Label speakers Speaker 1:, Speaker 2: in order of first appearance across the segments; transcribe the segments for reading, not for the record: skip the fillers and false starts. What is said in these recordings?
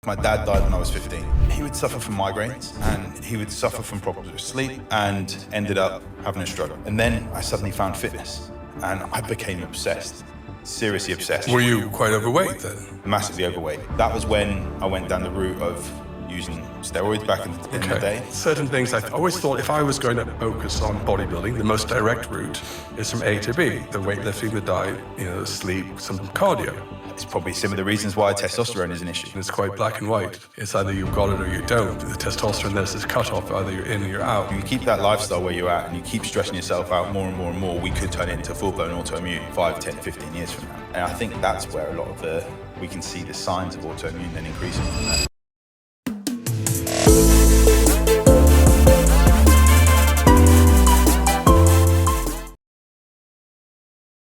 Speaker 1: My dad died when I was 15. He would suffer from migraines and he would suffer from problems with sleep and ended up having a stroke. And then I suddenly found fitness and I became obsessed, seriously obsessed.
Speaker 2: Were you quite overweight then?
Speaker 1: Massively overweight. That was when I went down the route of using steroids back in the day.
Speaker 2: Certain things I always thought if I was going to focus on bodybuilding, the most direct route is from A to B. The weightlifting, the diet, the sleep, some cardio.
Speaker 1: It's probably some of the reasons why testosterone is an issue.
Speaker 2: It's quite black and white. It's either you've got it or you don't. The testosterone, there's this cutoff, either you're in or you're out.
Speaker 1: If you keep that lifestyle where you're at and you keep stressing yourself out more and more and more, we could turn it into full-blown autoimmune 5, 10, 15 years from now. And I think that's where a lot of we can see the signs of autoimmune then increasing from that.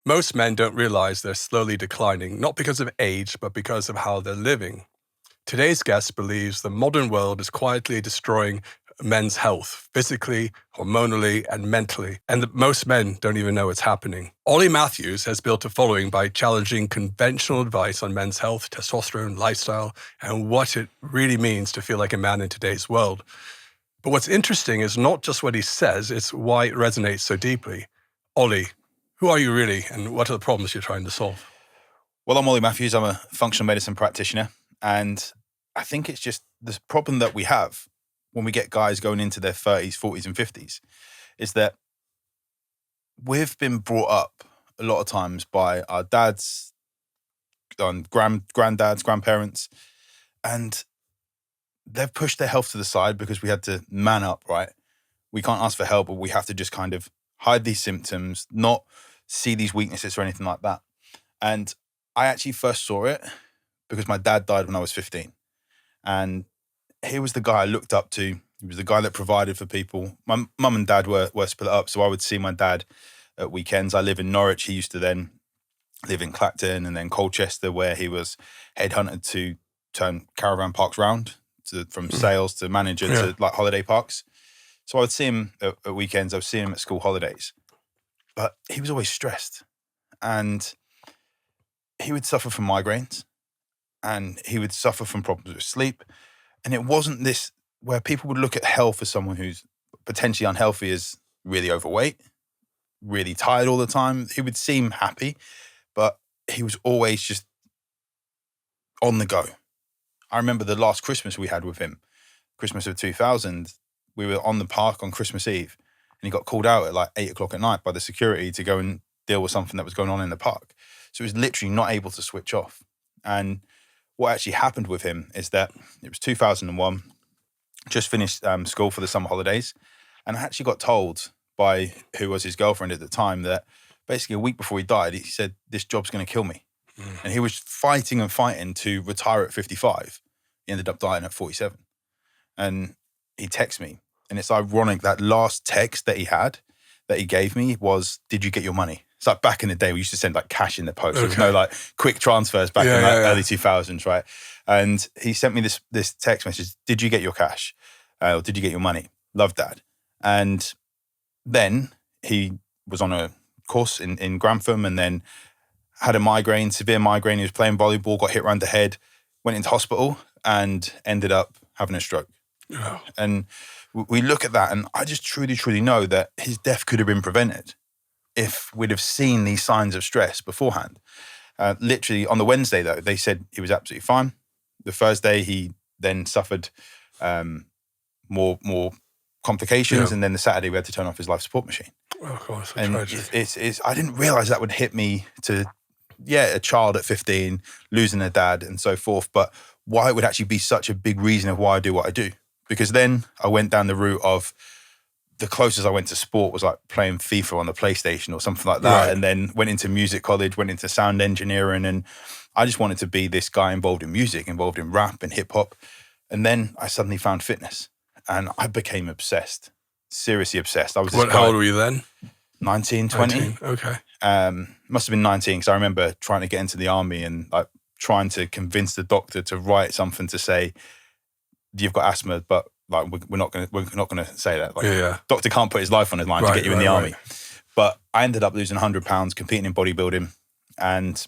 Speaker 2: Most men don't realize they're slowly declining, not because of age, but because of how they're living. Today's guest believes the modern world is quietly destroying men's health, physically, hormonally, and mentally, and that most men don't even know it's happening. Ollie Matthews has built a following by challenging conventional advice on men's health, testosterone, lifestyle, and what it really means to feel like a man in today's world. But what's interesting is not just what he says, it's why it resonates so deeply. Ollie, who are you really, and what are the problems you're trying to solve?
Speaker 1: Well, I'm Ollie Matthews. I'm a functional medicine practitioner, and I think it's just the problem that we have when we get guys going into their 30s, 40s, and 50s is that we've been brought up a lot of times by our dads, granddads, grandparents, and they've pushed their health to the side because we had to man up, right? We can't ask for help, but we have to just kind of hide these symptoms, not see these weaknesses or anything like that. And I actually first saw it because my dad died when I was 15. And he was the guy I looked up to. He was the guy that provided for people. My mum and dad were split up, so I would see my dad at weekends. I live in Norwich. He used to then live in Clacton and then Colchester, where he was headhunted to turn caravan parks round, from sales to manager to like holiday parks. So I would see him at weekends. I would see him at school holidays. But he was always stressed. And he would suffer from migraines. And he would suffer from problems with sleep. And it wasn't this where people would look at health as someone who's potentially unhealthy as really overweight, really tired all the time. He would seem happy, but he was always just on the go. I remember the last Christmas we had with him, Christmas of 2000, we were on the park on Christmas Eve and he got called out at like 8 o'clock at night by the security to go and deal with something that was going on in the park. So he was literally not able to switch off. And what actually happened with him is that it was 2001, just finished school for the summer holidays. And I actually got told by who was his girlfriend at the time that basically a week before he died, he said, this job's going to kill me. And he was fighting and fighting to retire at 55. He ended up dying at 47. And he texted me. And it's ironic, that last text that he gave me was, did you get your money? It's like back in the day, we used to send like cash in the post. There was no like quick transfers back in early 2000s, right? And he sent me this text message, did you get your cash? Or did you get your money? Love, Dad. And then he was on a course in Grantham and then had a migraine, severe migraine. He was playing volleyball, got hit around the head, went into hospital and ended up having a stroke. Oh. And we look at that and I just truly, truly know that his death could have been prevented if we'd have seen these signs of stress beforehand. Literally on the Wednesday though, they said he was absolutely fine. The Thursday he then suffered more complications and then the Saturday we had to turn off his life support machine.
Speaker 2: Oh God, so
Speaker 1: and
Speaker 2: tragic.
Speaker 1: It's I didn't realize that would hit me to, a child at 15, losing a dad and so forth, but why it would actually be such a big reason of why I do what I do. Because then I went down the route of the closest I went to sport was like playing FIFA on the PlayStation or something like that. Right. And then went into music college, went into sound engineering. And I just wanted to be this guy involved in music, involved in rap and hip hop. And then I suddenly found fitness and I became obsessed, seriously obsessed. I was
Speaker 2: How old were you then?
Speaker 1: 19, 20.
Speaker 2: 19, okay.
Speaker 1: Must have been 19 because I remember trying to get into the army and like trying to convince the doctor to write something to say, you've got asthma, but like we're not gonna say that. Like, doctor can't put his life on his line to get you in the army. But I ended up losing 100 pounds competing in bodybuilding, and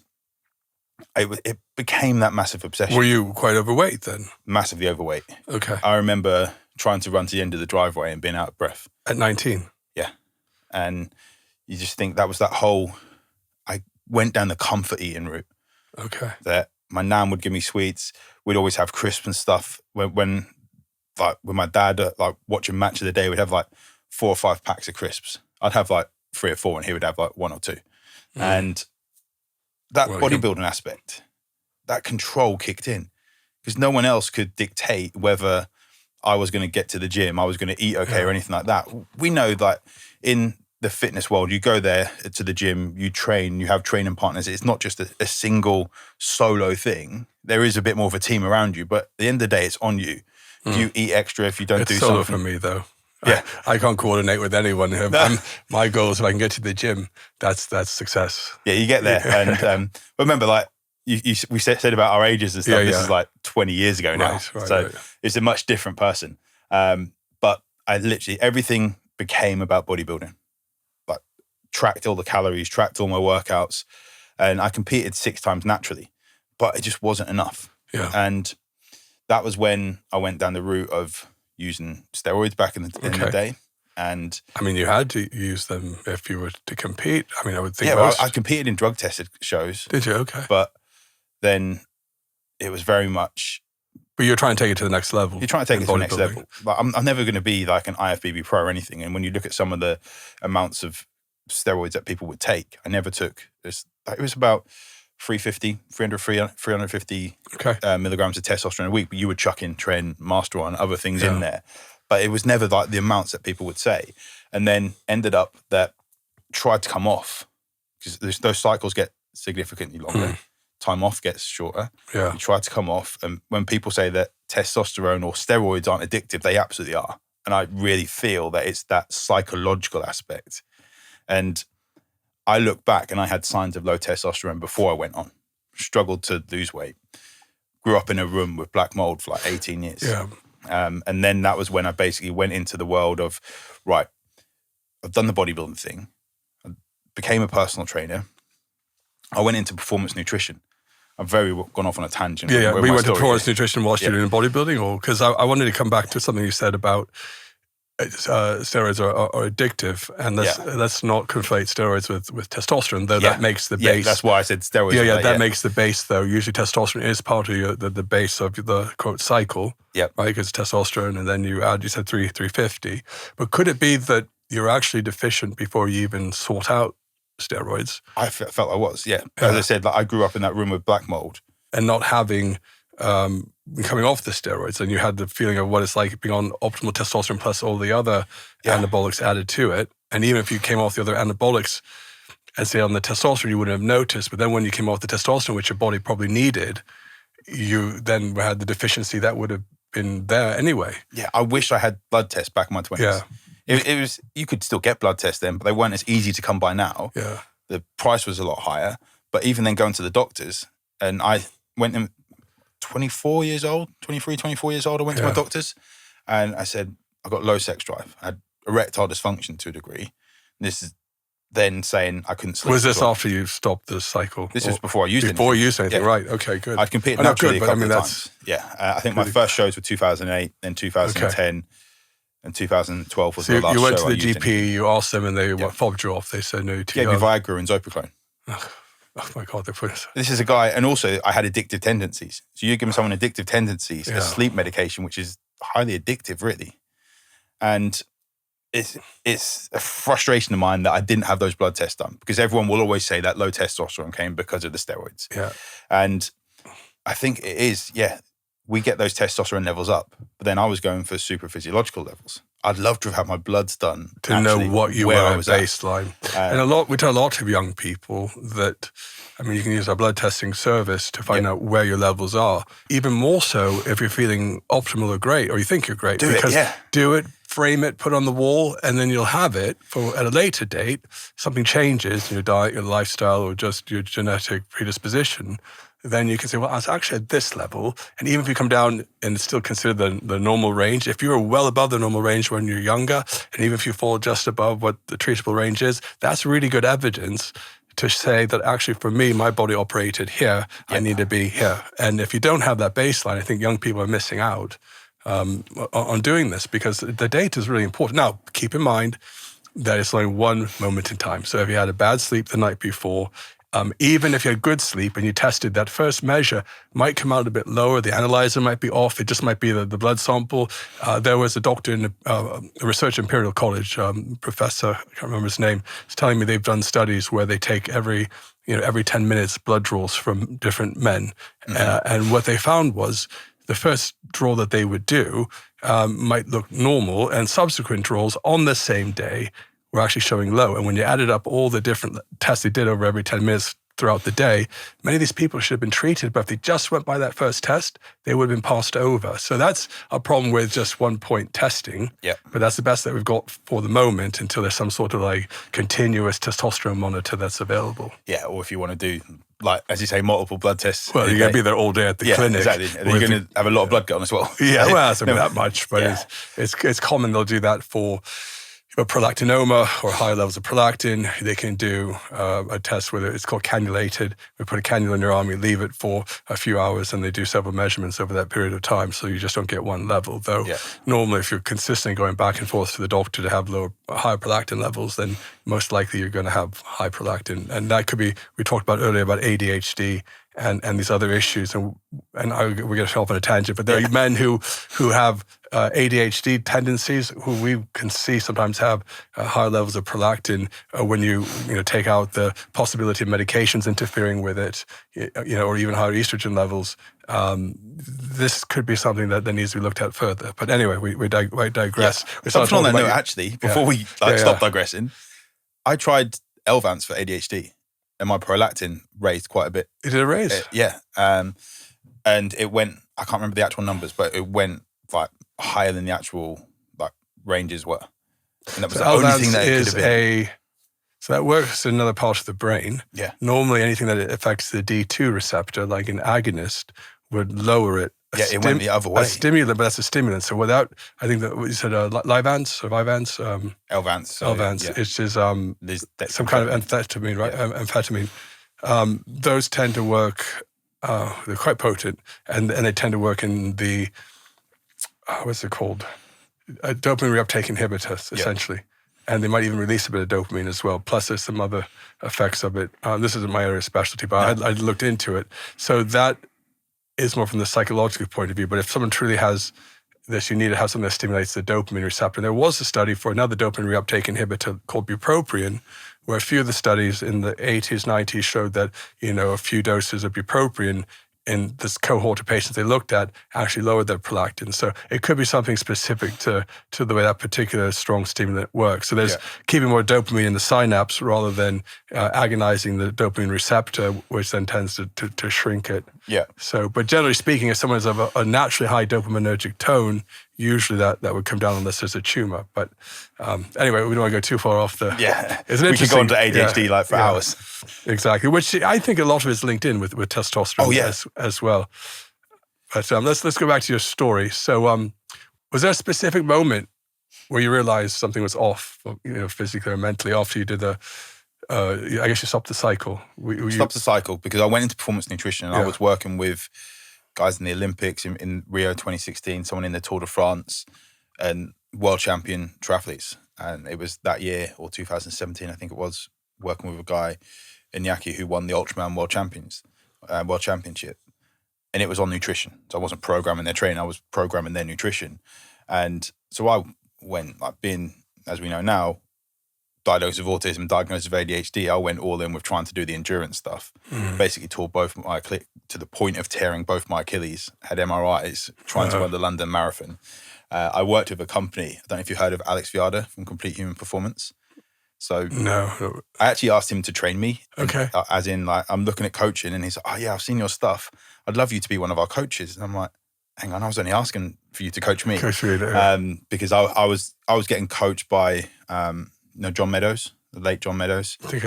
Speaker 1: it became that massive obsession.
Speaker 2: Were you quite overweight then?
Speaker 1: Massively overweight.
Speaker 2: Okay.
Speaker 1: I remember trying to run to the end of the driveway and being out of breath.
Speaker 2: At 19?
Speaker 1: Yeah. And you just think that was that whole, I went down the comfort eating route.
Speaker 2: Okay.
Speaker 1: That my nan would give me sweets. We'd always have crisps and stuff. When like with my dad, like watching Match of the Day, we'd have like 4 or 5 packs of crisps. I'd have like 3 or 4 and he would have like 1 or 2. And that bodybuilding aspect, that control kicked in because no one else could dictate whether I was going to get to the gym, I was going to eat okay or anything like that. We know that in the fitness world, you go there to the gym, you train, you have training partners. It's not just a single solo thing. There is a bit more of a team around you, but at the end of the day, it's on you. If you eat extra, if you don't do
Speaker 2: solo
Speaker 1: something.
Speaker 2: for me though.
Speaker 1: Yeah.
Speaker 2: I can't coordinate with anyone. My goal is if I can get to the gym, that's success.
Speaker 1: Yeah, you get there. And remember, like, we said about our ages and stuff. This is like 20 years ago now. Right. It's a much different person. But I literally, everything became about bodybuilding. Like, tracked all the calories, tracked all my workouts. And I competed 6 times naturally. But it just wasn't enough.
Speaker 2: Yeah.
Speaker 1: And that was when I went down the route of using steroids back in the day. And
Speaker 2: I mean, you had to use them if you were to compete. I mean, I would think
Speaker 1: well, I competed in drug tested shows.
Speaker 2: Did you? Okay.
Speaker 1: But then it was very much...
Speaker 2: But you're trying to take it to the next level.
Speaker 1: You're trying to take it to the next level. Like, I'm never going to be like an IFBB pro or anything. And when you look at some of the amounts of steroids that people would take, I never took this. It was about 350 milligrams of testosterone a week, but you would chuck in Tren, Master and other things in there. But it was never like the amounts that people would say. And then ended up that tried to come off because those cycles get significantly longer. Time off gets shorter.
Speaker 2: Yeah.
Speaker 1: You try to come off. And when people say that testosterone or steroids aren't addictive, they absolutely are. And I really feel that it's that psychological aspect. And I look back and I had signs of low testosterone before I went on. Struggled to lose weight. Grew up in a room with black mold for like 18 years.
Speaker 2: Yeah.
Speaker 1: And then that was when I basically went into the world of, right, I've done the bodybuilding thing. I became a personal trainer. I went into performance nutrition. I've gone off on a tangent.
Speaker 2: Yeah. We went to performance nutrition whilst you're doing bodybuilding, or because I wanted to come back to something you said about steroids are addictive, and let's not conflate steroids with testosterone, though that makes the base.
Speaker 1: That's why I said steroids.
Speaker 2: That makes the base, though. Usually testosterone is part of the base of the, quote, cycle, right? Because testosterone, and then you said 350. But could it be that you're actually deficient before you even sort out steroids?
Speaker 1: I felt I was, As I said, like, I grew up in that room with black mold.
Speaker 2: And not having... coming off the steroids, and you had the feeling of what it's like being on optimal testosterone plus all the other anabolics added to it. And even if you came off the other anabolics and say on the testosterone, you wouldn't have noticed. But then when you came off the testosterone, which your body probably needed, you then had the deficiency that would have been there anyway. Yeah,
Speaker 1: I wish I had blood tests back in my 20s. Yeah. It was, you could still get blood tests then, but they weren't as easy to come by now.
Speaker 2: Yeah.
Speaker 1: The price was a lot higher. But even then going to the doctors, and I went in 24 years old, I went to my doctors, and I said, I've got low sex drive. I had erectile dysfunction to a degree. This is then saying I couldn't sleep.
Speaker 2: Was this after you stopped the cycle?
Speaker 1: This was before I used it.
Speaker 2: Before you used anything, right. Okay, good.
Speaker 1: I'd competed naturally a couple of times. I think my first shows were 2008, then 2010, and 2012 was the last show.
Speaker 2: You went to the GP, you asked them, and they fobbed you off. They said no to you.
Speaker 1: Gave me Viagra and Zopiclone.
Speaker 2: Oh my God, they put it.
Speaker 1: This is a guy, and also I had addictive tendencies. So you're giving someone addictive tendencies, a sleep medication, which is highly addictive, really. And it's a frustration of mine that I didn't have those blood tests done, because everyone will always say that low testosterone came because of the steroids.
Speaker 2: Yeah.
Speaker 1: And I think it is, we get those testosterone levels up, but then I was going for super physiological levels. I'd love to have had my bloods done
Speaker 2: to know what you were at baseline. And we tell a lot of young people that, I mean, you can use our blood testing service to find out where your levels are. Even more so if you're feeling optimal or great, or you think you're great. Do it, frame it, put it on the wall, and then you'll have it for at a later date. Something changes in your diet, your lifestyle, or just your genetic predisposition. Then you can say, well, I was actually at this level. And even if you come down and still consider the normal range, if you're well above the normal range when you're younger, and even if you fall just above what the treatable range is, that's really good evidence to say that actually for me, my body operated here, I need to be here. And if you don't have that baseline, I think young people are missing out on doing this, because the data is really important. Now, keep in mind that it's only one moment in time. So if you had a bad sleep the night before, even if you had good sleep and you tested, that first measure might come out a bit lower. The analyzer might be off. It just might be the blood sample. There was a doctor in a research Imperial College, professor, I can't remember his name, is telling me they've done studies where they take every 10 minutes blood draws from different men. And what they found was the first draw that they would do might look normal, and subsequent draws on the same day were actually showing low. And when you added up all the different tests they did over every 10 minutes throughout the day, many of these people should have been treated, but if they just went by that first test, they would have been passed over. So that's a problem with just 1 point testing.
Speaker 1: Yeah.
Speaker 2: But that's the best that we've got for the moment until there's some sort of like continuous testosterone monitor that's available.
Speaker 1: Yeah, or if you want to do, like, as you say, multiple blood tests.
Speaker 2: Well, you're going to be there all day at the clinic.
Speaker 1: Exactly. And you're going to have a lot of blood going as well.
Speaker 2: Yeah, well, it's not that much, but it's common they'll do that for prolactinoma or higher levels of prolactin. They can do a test where it's called cannulated. We put a cannula in your arm, you leave it for a few hours, and they do several measurements over that period of time, so you just don't get one level. Though normally if you're consistently going back and forth to the doctor to have higher prolactin levels, then most likely you're going to have high prolactin. And that could be, we talked about earlier about ADHD and these other issues, and we're going to show off on a tangent, but there are men who have ADHD tendencies who we can see sometimes have higher levels of prolactin when you take out the possibility of medications interfering with it, or even higher estrogen levels. This could be something that needs to be looked at further. But anyway, we digress.
Speaker 1: Yeah. Something on that note, actually, before we stop digressing, I tried Elvance for ADHD. And my prolactin raised quite a bit.
Speaker 2: It did a raise?
Speaker 1: And it went, I can't remember the actual numbers, but it went like higher than the actual like ranges were. And that was the only thing that it could have been.
Speaker 2: So that works in another part of the brain.
Speaker 1: Yeah.
Speaker 2: Normally anything that affects the D2 receptor, like an agonist, would lower it.
Speaker 1: It went the other way.
Speaker 2: A stimulant, but that's a stimulant. So without, I think that what you said, Lyvance or Vyvanse?
Speaker 1: Elvance.
Speaker 2: Elvance, which is some kind of amphetamine, right? Yeah. Amphetamine. Those tend to work, they're quite potent, and they tend to work in the, what's it called? Dopamine reuptake inhibitors, essentially. And they might even release a bit of dopamine as well. Plus there's some other effects of it. This isn't my area of specialty, but I looked into it. So that is more from the psychological point of view. But if someone truly has this, you need to have something that stimulates the dopamine receptor. And there was a study for another dopamine reuptake inhibitor called bupropion, where a few of the studies in the 80s, 90s showed that, a few doses of bupropion in this cohort of patients they looked at actually lowered their prolactin. So it could be something specific to the way that particular strong stimulant works. So there's keeping more dopamine in the synapse rather than agonizing the dopamine receptor, which then tends to shrink it.
Speaker 1: Yeah.
Speaker 2: So, but generally speaking, if someone's of a naturally high dopaminergic tone, usually that would come down unless there's a tumor. But anyway, we don't want to go too far off the...
Speaker 1: Yeah, we could go on to ADHD for hours.
Speaker 2: Exactly, which I think a lot of it's linked in with testosterone as well. But let's go back to your story. So was there a specific moment where you realized something was off, physically or mentally, after you did I guess you stopped the cycle?
Speaker 1: Stopped the cycle because I went into performance nutrition and I was working with guys in the Olympics in Rio 2016, someone in the Tour de France, and world champion triathletes. And it was that year, or 2017, I think it was, working with a guy, Iñaki, who won the Ultraman World Championship. And it was on nutrition. So I wasn't programming their training, I was programming their nutrition. And so I went, like being, as we know now, diagnosed with autism, diagnosed with ADHD, I went all in with trying to do the endurance stuff. Basically tore both my to the point of tearing both my Achilles, had MRIs, trying to run the London Marathon. I worked with a company, I don't know if you heard of Alex Viada from Complete Human Performance. So
Speaker 2: no,
Speaker 1: I actually asked him to train me.
Speaker 2: Okay.
Speaker 1: As in, like, I'm looking at coaching, and he's like, "Oh yeah, I've seen your stuff. I'd love you to be one of our coaches." And I'm like, "Hang on, I was only asking for you to coach me." Because I was getting coached by John Meadows, the late John Meadows.
Speaker 2: I think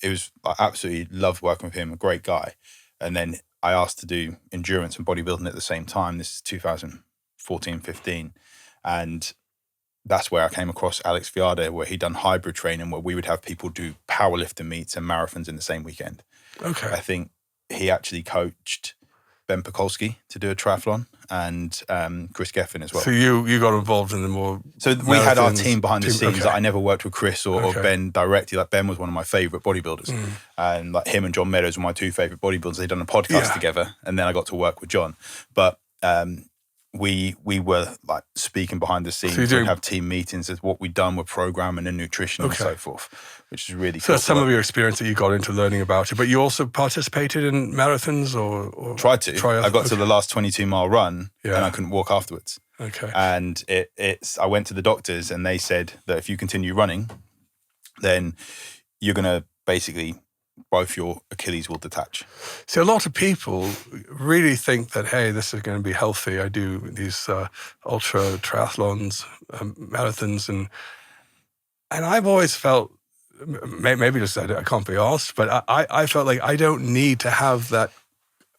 Speaker 1: It was, I absolutely loved working with him, a great guy. And then I asked to do endurance and bodybuilding at the same time. This is 2014, 15, and that's where I came across Alex Viada, where he'd done hybrid training, where we would have people do powerlifting meets and marathons in the same weekend.
Speaker 2: Okay.
Speaker 1: I think he actually coached Ben Pekulski to do a triathlon, and Chris Geffen as well.
Speaker 2: So you got involved in the more.
Speaker 1: So we had our team behind the scenes.
Speaker 2: Okay.
Speaker 1: Like, I never worked with Chris or Ben directly. Like, Ben was one of my favorite bodybuilders, and like him and John Meadows were my two favorite bodybuilders. They'd done a podcast together, and then I got to work with John. But we were like speaking behind the scenes. We'd have team meetings of what we'd done with programming and nutrition and so forth, which is really cool.
Speaker 2: So that's some of your experience that you got into learning about it. But you also participated in marathons or
Speaker 1: tried to. I got to the last 22-mile run and I couldn't walk afterwards.
Speaker 2: Okay.
Speaker 1: And I went to the doctors and they said that if you continue running, then you're going to basically, both your Achilles will detach.
Speaker 2: So a lot of people really think that, hey, this is going to be healthy. I do these ultra triathlons, marathons, and I've always felt, maybe just I can't be asked, but I felt like I don't need to have that.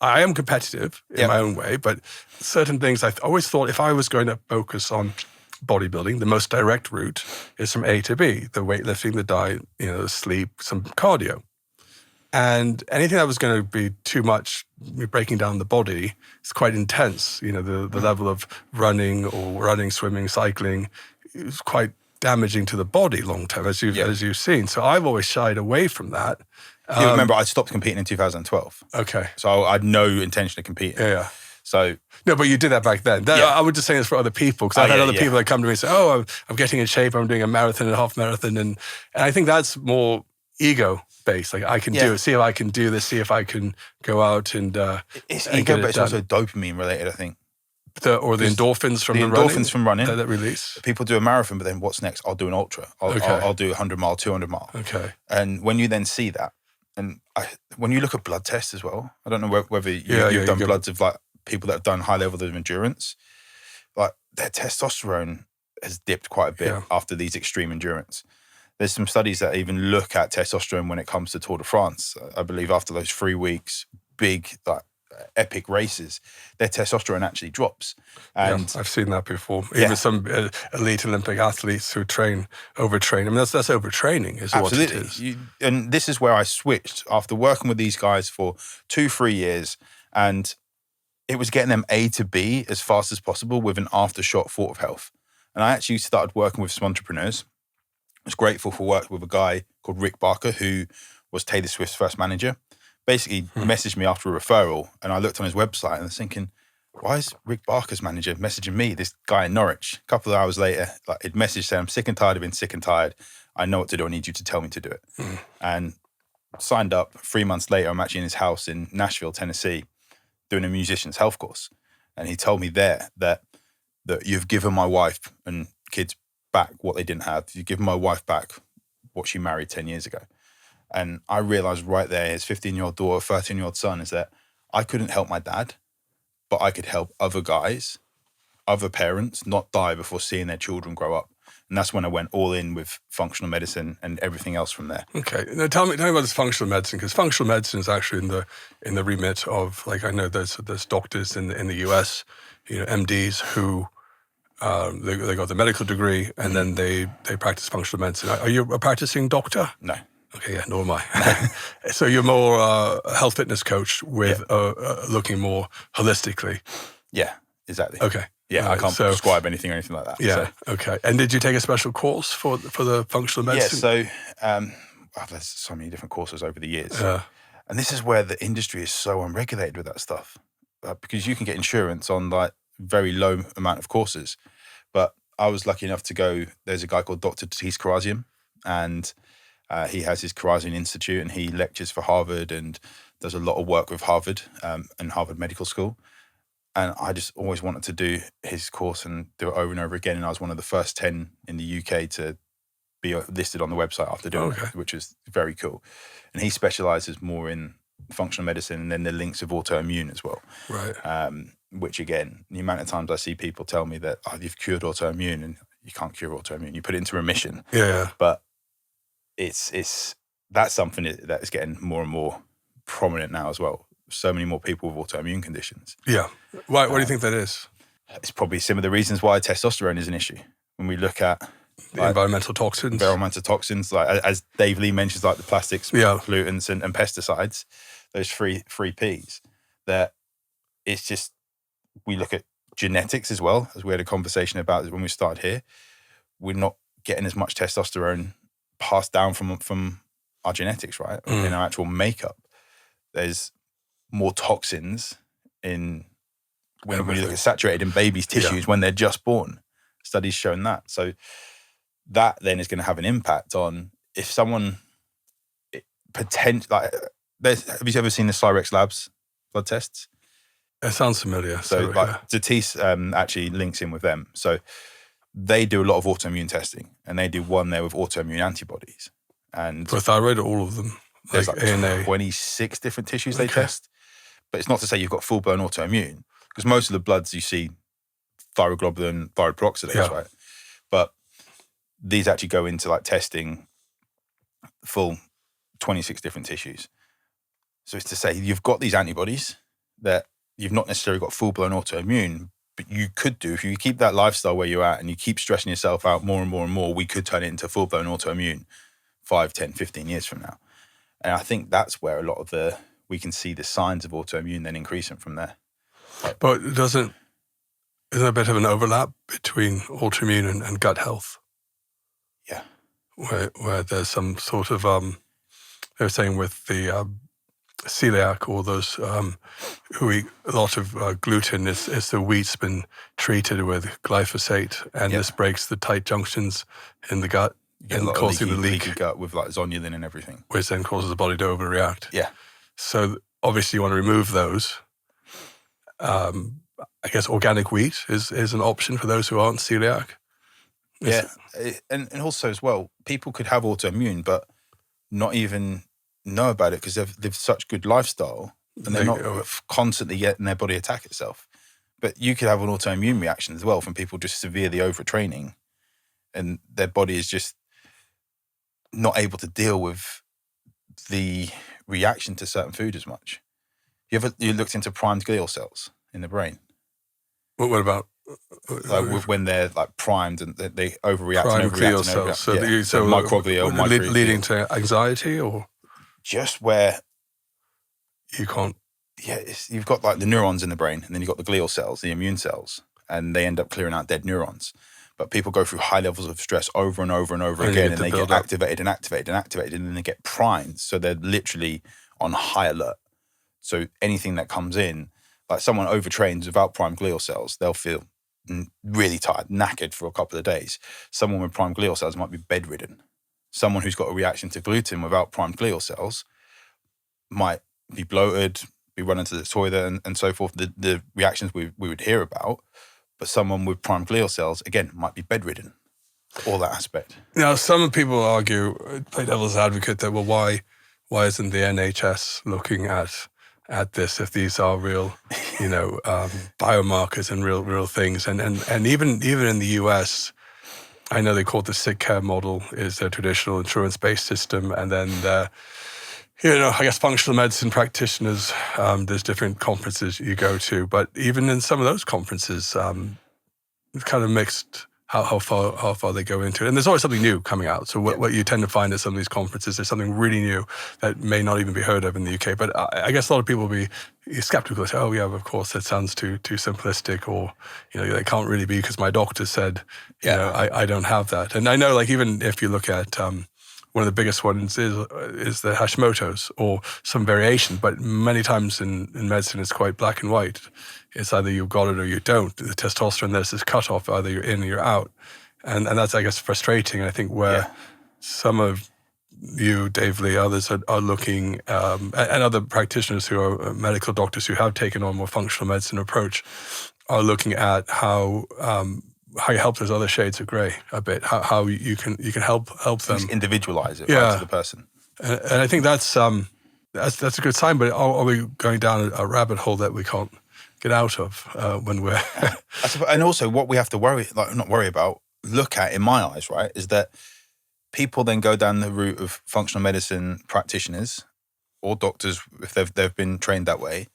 Speaker 2: I am competitive in my own way, but certain things I always thought if I was going to focus on bodybuilding, the most direct route is from A to B, the weightlifting, the diet, the sleep, some cardio. And anything that was going to be too much breaking down the body is quite intense. The level of running, swimming, cycling is quite damaging to the body long term, as you've seen. So I've always shied away from that.
Speaker 1: You remember, I stopped competing in 2012.
Speaker 2: Okay.
Speaker 1: So I had no intention of competing.
Speaker 2: Yeah.
Speaker 1: So
Speaker 2: no, but you did that back then. I would just say this for other people, because I've had other people that come to me and say, "Oh, I'm getting in shape. I'm doing a marathon and a half marathon," and I think that's more ego based. Like, I can do it. See if I can do this. See if I can go out and
Speaker 1: it's ego, but it's also dopamine related, I think.
Speaker 2: The endorphins from the running.
Speaker 1: Endorphins from running
Speaker 2: that release.
Speaker 1: People do a marathon, but then what's next? I'll do an ultra. I'll do 100 mile, 200 mile.
Speaker 2: Okay.
Speaker 1: And when you then see that, and when you look at blood tests as well, I don't know whether you've done bloods of like people that have done high levels of endurance, like their testosterone has dipped quite a bit after these extreme endurance. There's some studies that even look at testosterone when it comes to Tour de France. I believe after those 3 weeks, big, like, epic races, their testosterone actually drops. And
Speaker 2: I've seen that before. Even some elite Olympic athletes who overtrain. I mean, that's overtraining is what it is.
Speaker 1: And this is where I switched after working with these guys for 2-3 years, and it was getting them A to B as fast as possible with an aftershot thought of health. And I actually started working with some entrepreneurs. I was grateful for working with a guy called Rick Barker, who was Taylor Swift's first manager. Basically messaged me after a referral, and I looked on his website and I was thinking, why is Rick Barker's manager messaging me, this guy in Norwich? A couple of hours later, like, he'd messaged saying, I'm sick and tired of being sick and tired. I know what to do. I need you to tell me to do it. And signed up. 3 months later, I'm actually in his house in Nashville, Tennessee, doing a musician's health course. And he told me there that you've given my wife and kids back what they didn't have. You've given my wife back what she married 10 years ago. And I realized right there, his 15-year-old daughter, 13-year-old son, is that I couldn't help my dad, but I could help other guys, other parents not die before seeing their children grow up. And that's when I went all in with functional medicine and everything else from there.
Speaker 2: Okay. Now tell me about this functional medicine, because functional medicine is actually in the remit of, like, I know there's doctors in the US, MDs who they got the medical degree and then they practice functional medicine. Are you a practicing doctor?
Speaker 1: No.
Speaker 2: Okay, nor am I. So you're more a health fitness coach with looking more holistically.
Speaker 1: Yeah, exactly.
Speaker 2: Okay.
Speaker 1: Yeah, I can't prescribe anything or anything like that.
Speaker 2: Yeah, okay. And did you take a special course for the functional medicine?
Speaker 1: Yeah, so there's so many different courses over the years. And this is where the industry is so unregulated with that stuff. Because you can get insurance on, like, very low amount of courses. But I was lucky enough to go, there's a guy called Dr. Tatis Karazian, and he has his Karazian Institute, and he lectures for Harvard and does a lot of work with Harvard and Harvard Medical School. And I just always wanted to do his course and do it over and over again. And I was one of the first 10 in the UK to be listed on the website after doing it, which is very cool. And he specializes more in functional medicine and then the links of autoimmune as well.
Speaker 2: Right.
Speaker 1: Which, again, the amount of times I see people tell me that, you've cured autoimmune, and you can't cure autoimmune. You put it into remission.
Speaker 2: Yeah.
Speaker 1: But that's something that is getting more and more prominent now as well. So many more people with autoimmune conditions.
Speaker 2: Yeah. Why? What do you think that is?
Speaker 1: It's probably some of the reasons why testosterone is an issue. when we look at
Speaker 2: the environmental toxins.
Speaker 1: Like as Dave Lee mentions, like the plastics, pollutants, and pesticides, those three Ps. That it's just, we look at genetics as well, as we had a conversation about when we started here. We're not getting as much testosterone passed down from our genetics, right? In our actual makeup. There's more toxins in when you look at saturated in babies' tissues when they're just born. Studies shown that. So that then is going to have an impact on if someone have you ever seen the Cyrex Labs blood tests?
Speaker 2: It sounds familiar.
Speaker 1: So Zatis actually links in with them. So they do a lot of autoimmune testing, and they do one there with autoimmune antibodies. And
Speaker 2: for thyroid, all of them.
Speaker 1: There's like 26 different tissues they test. But it's not to say you've got full-blown autoimmune, because most of the bloods you see thyroglobulin, thyroid peroxidase, right? But these actually go into like testing full 26 different tissues. So it's to say you've got these antibodies that you've not necessarily got full-blown autoimmune, but you could do, if you keep that lifestyle where you're at and you keep stressing yourself out more and more and more, we could turn it into full-blown autoimmune 5, 10, 15 years from now. And I think that's where a lot of we can see the signs of autoimmune then increasing from there.
Speaker 2: But isn't there a bit of an overlap between autoimmune and gut health?
Speaker 1: Yeah.
Speaker 2: Where there's some sort of, they were saying with the celiac, or those who eat a lot of gluten, is the wheat's been treated with glyphosate, and this breaks the tight junctions in the gut and causing the leaky
Speaker 1: gut with like zonulin and everything,
Speaker 2: which then causes the body to overreact.
Speaker 1: Yeah.
Speaker 2: So obviously you want to remove those. I guess organic wheat is an option for those who aren't celiac.
Speaker 1: And also as well, people could have autoimmune but not even know about it because they've lived such good lifestyle and they're not constantly getting their body attack itself. But you could have an autoimmune reaction as well from people just severely overtraining, and their body is just not able to deal with the reaction to certain food as much. You looked into primed glial cells in the brain?
Speaker 2: What about?
Speaker 1: When they're like primed and they overreact.
Speaker 2: Primed
Speaker 1: and
Speaker 2: glial cells. So
Speaker 1: microglial,
Speaker 2: leading to anxiety, or
Speaker 1: just where
Speaker 2: you can't.
Speaker 1: Yeah, you've got like the neurons in the brain, and then you've got the glial cells, the immune cells, and they end up clearing out dead neurons. But people go through high levels of stress over and over and over again, and they get activated, and then they get primed. So they're literally on high alert. So anything that comes in, like someone overtrains without primed glial cells, they'll feel really tired, knackered for a couple of days. Someone with primed glial cells might be bedridden. Someone who's got a reaction to gluten without primed glial cells might be bloated, be running to the toilet, and so forth. The reactions we would hear about. But someone with primed glial cells, again, might be bedridden. All that aspect.
Speaker 2: Now, some people argue, play devil's advocate, that, well, why isn't the NHS looking at this if these are real, biomarkers and real things? And even in the US, I know they call it the sick care model, is a traditional insurance-based system, and then I guess functional medicine practitioners, there's different conferences you go to, but even in some of those conferences, it's kind of mixed how far they go into it. And there's always something new coming out. So what you tend to find at some of these conferences, there's something really new that may not even be heard of in the UK. But I guess a lot of people will be skeptical. Say, oh yeah, of course, that sounds too simplistic, or they can't really be because my doctor said, I don't have that. And I know, like, even if you look at one of the biggest ones is the Hashimoto's, or some variation, but many times in medicine it's quite black and white. It's either you've got it or you don't. The testosterone, there's this cutoff, either you're in or you're out. And that's, I guess, frustrating. I think where some of you, Dave Lee, others are looking, and other practitioners who are medical doctors who have taken on more functional medicine approach, are looking at how you help those other shades of grey a bit, how you can help them.
Speaker 1: Just individualize it to the person.
Speaker 2: And I think that's a good sign, but are we going down a rabbit hole that we can't get out of when we're...
Speaker 1: And also what we have to look at, in my eyes, right, is that people then go down the route of functional medicine practitioners or doctors, if they've been trained that way,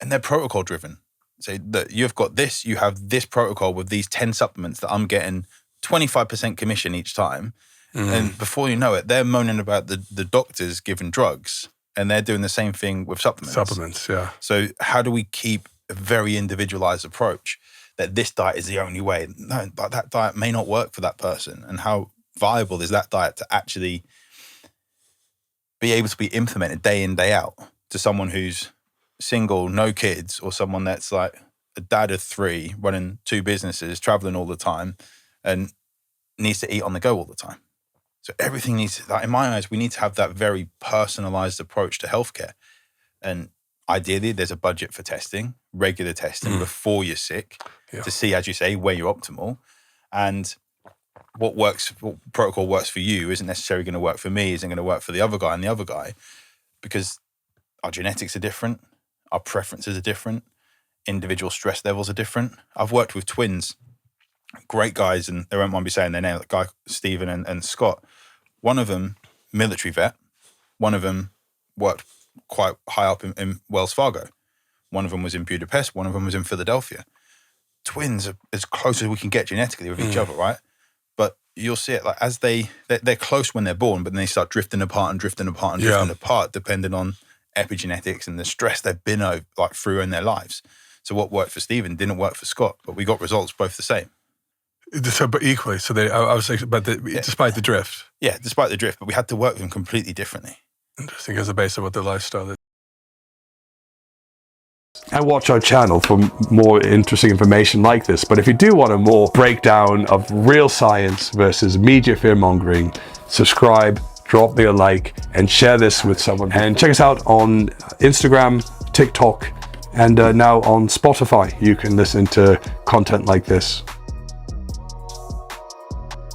Speaker 1: and they're protocol driven. Say that you've got this, you have this protocol with these 10 supplements that I'm getting 25% commission each time. And before you know it, they're moaning about the doctors giving drugs, and they're doing the same thing with supplements.
Speaker 2: Supplements, yeah.
Speaker 1: So how do we keep a very individualized approach that this diet is the only way? No, but that diet may not work for that person. And how viable is that diet to actually be able to be implemented day in, day out to someone who's single, no kids, or someone that's like a dad of 3, running 2 businesses, traveling all the time, and needs to eat on the go all the time. So everything needs, like in my eyes, we need to have that very personalized approach to healthcare. And ideally, there's a budget for testing, regular testing before you're sick, to see, as you say, where you're optimal. And what protocol works for you isn't necessarily going to work for me, isn't going to work for the other guy and the other guy, because our genetics are different, our preferences are different, individual stress levels are different. I've worked with twins, great guys, and they won't mind me saying their name, the guy Stephen and Scott. One of them, military vet. One of them worked quite high up in Wells Fargo. One of them was in Budapest. One of them was in Philadelphia. Twins are as close as we can get genetically with each other, right? But you'll see it like as they're close when they're born, but then they start drifting apart and drifting apart and drifting apart, depending on epigenetics and the stress they've been through in their lives. So what worked for Stephen didn't work for Scott, but we got results both the same.
Speaker 2: So, but equally, so I was like, despite the drift.
Speaker 1: Yeah, despite the drift, but we had to work with them completely differently.
Speaker 2: Interesting, as a base of what their lifestyle is.
Speaker 3: And watch our channel for more interesting information like this. But if you do want a more breakdown of real science versus media fear-mongering, subscribe, drop me a like, and share this with someone. And check us out on Instagram, TikTok, and now on Spotify. You can listen to content like this.